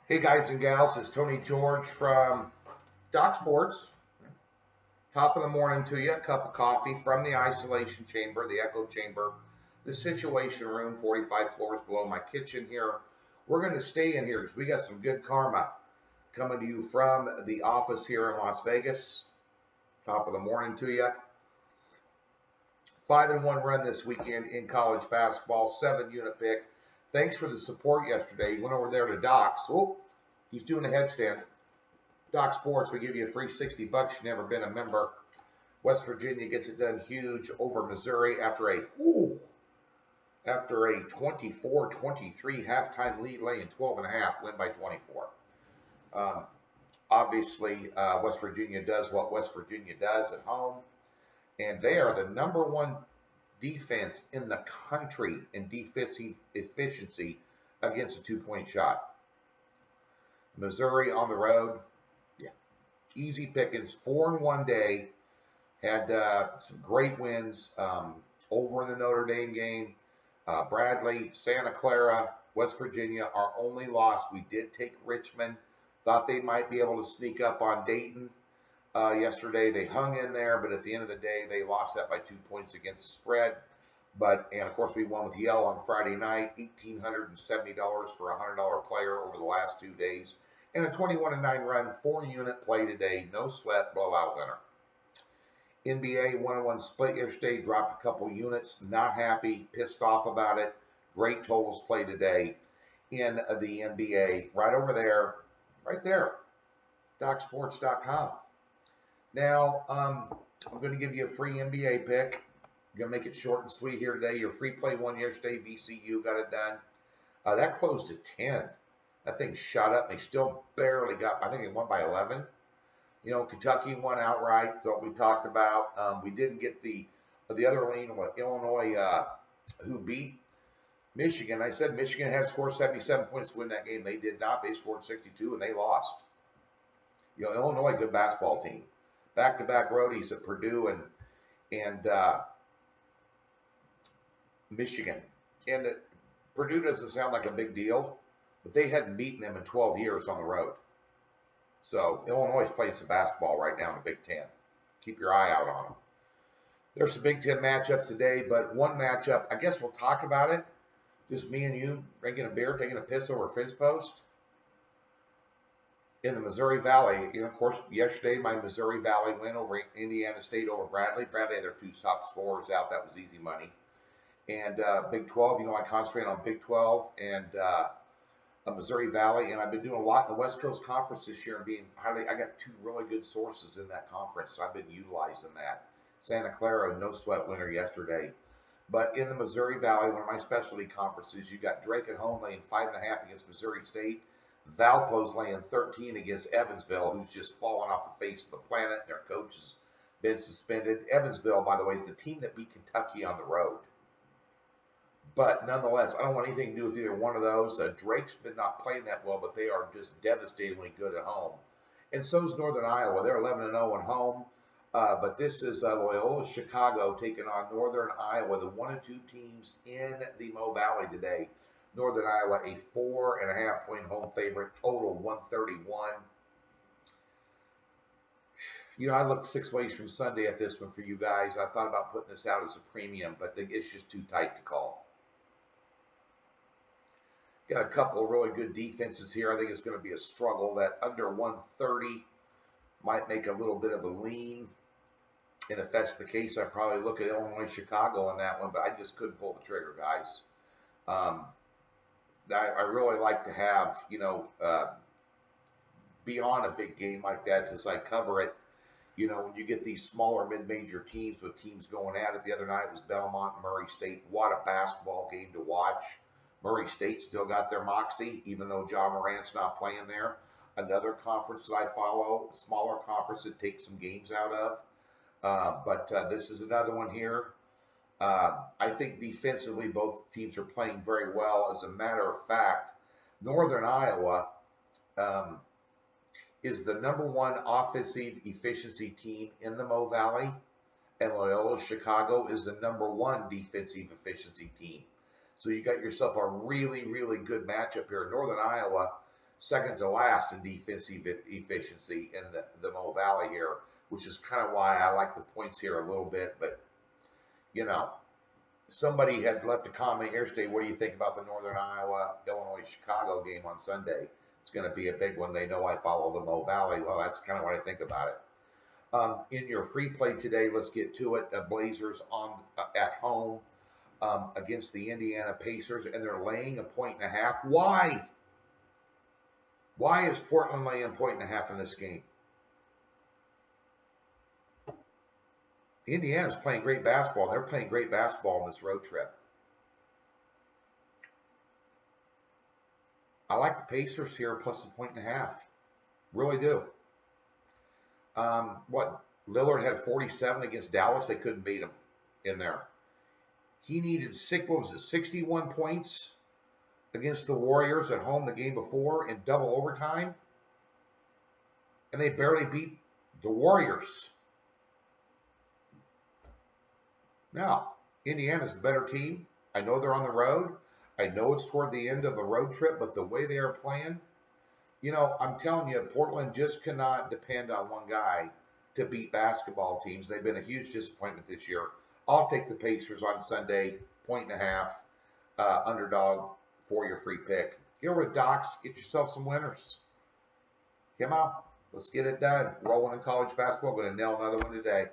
Hey guys and gals, it's Tony George from Doc Sports. Top of the morning to you, a cup of coffee from the isolation chamber, the echo chamber, the situation room, 45 floors below my kitchen here. We're going to stay in here because we got some good karma coming to you from the office here in Las Vegas. Top of the morning to you. 5-1 run this weekend in college basketball, 7-unit pick. Thanks for the support yesterday. You went over there to Doc's. Oh, he's doing a headstand. Doc Sports, we give you a free $60. You've never been a member. West Virginia gets it done huge over Missouri after a 24-23 halftime lead, laying 12.5, win by 24. Obviously, West Virginia does what West Virginia does at home, and they are the number one defense in the country in defensive efficiency against a two-point shot. Missouri on the road, easy pickings, 4 in one day. Had some great wins over in the Notre Dame game. Bradley, Santa Clara, West Virginia, our only loss. We did take Richmond. Thought they might be able to sneak up on Dayton yesterday. They hung in there, but at the end of the day, they lost that by 2 points against the spread. And of course, we won with Yale on Friday night, $1,870 for a $100 player over the last 2 days. And a 21-9 run, 4-unit play today, no sweat, blowout winner. NBA 1-1 split yesterday, dropped a couple units, not happy, pissed off about it. Great totals play today in the NBA. Right over there, right there, DocSports.com. Now, I'm going to give you a free NBA pick. I'm going to make it short and sweet here today. Your free play won yesterday. VCU got it done. That closed at 10. That thing shot up. They still barely got, I think it won by 11. You know, Kentucky won outright. That's what we talked about. We didn't get the other lean, Illinois, who beat Michigan. I said Michigan had scored 77 points to win that game. They did not. They scored 62, and they lost. You know, Illinois, good basketball team. Back-to-back roadies at Purdue and Michigan. And Purdue doesn't sound like a big deal, but they hadn't beaten them in 12 years on the road. So Illinois is playing some basketball right now in the Big Ten. Keep your eye out on them. There's some Big Ten matchups today, but one matchup, I guess we'll talk about it. Just me and you drinking a beer, taking a piss over a fence post. In the Missouri Valley, you know, of course, yesterday my Missouri Valley win over Indiana State over Bradley. Bradley had their 2 top scorers out. That was easy money. And Big 12, you know, I concentrate on Big 12 and Missouri Valley, and I've been doing a lot in the West Coast Conference this year and I got 2 really good sources in that conference, so I've been utilizing that. Santa Clara, no sweat winner yesterday. But in the Missouri Valley, one of my specialty conferences, you got Drake at home laying 5.5 against Missouri State. Valpo's laying 13 against Evansville, who's just fallen off the face of the planet. Their coach has been suspended. Evansville, by the way, is the team that beat Kentucky on the road. But nonetheless, I don't want anything to do with either one of those. Drake's been not playing that well, but they are just devastatingly good at home. And so is Northern Iowa. They're 11-0 at home. But this is Loyola Chicago taking on Northern Iowa, the 1 and 2 teams in the Mo Valley today. Northern Iowa, a 4.5-point home favorite, total 131. You know, I looked 6 ways from Sunday at this one for you guys. I thought about putting this out as a premium, but it's just too tight to call. Got a couple of really good defenses here. I think it's going to be a struggle. That under 130 might make a little bit of a lean. And if that's the case, I'd probably look at Illinois, Chicago on that one, but I just couldn't pull the trigger, guys. I really like to have, you know, beyond a big game like that, since I cover it, you know, when you get these smaller mid-major teams with teams going at it. The other night was Belmont and Murray State. What a basketball game to watch. Murray State still got their moxie, even though John Morant's not playing there. Another conference that I follow, smaller conference that takes some games out of. But this is another one here. I think defensively both teams are playing very well. As a matter of fact, Northern Iowa is the number 1 offensive efficiency team in the Mo Valley, and Loyola Chicago is the number 1 defensive efficiency team. So you got yourself a really, really good matchup here. Northern Iowa, second to last in defensive efficiency in the Mo Valley here, which is kind of why I like the points here a little bit. But, you know, somebody had left a comment yesterday, what do you think about the Northern Iowa, Illinois, Chicago game on Sunday? It's going to be a big one. They know I follow the Mo Valley. Well, that's kind of what I think about it. In your free play today, let's get to it. Blazers on at home against the Indiana Pacers, and they're laying 1.5. Why? Why is Portland laying 1.5 in this game? Indiana's playing great basketball. They're playing great basketball on this road trip. I like the Pacers here plus 1.5. Really do. Lillard had 47 against Dallas. They couldn't beat him in there. He needed 61 points against the Warriors at home the game before in double overtime. And they barely beat the Warriors. Now, Indiana's the better team. I know they're on the road. I know it's toward the end of the road trip, but the way they are playing, you know, I'm telling you, Portland just cannot depend on one guy to beat basketball teams. They've been a huge disappointment this year. I'll take the Pacers on Sunday, 1.5, underdog for your free pick. Get over to Docs, get yourself some winners. Come on, let's get it done. Rolling in college basketball, going to nail another one today.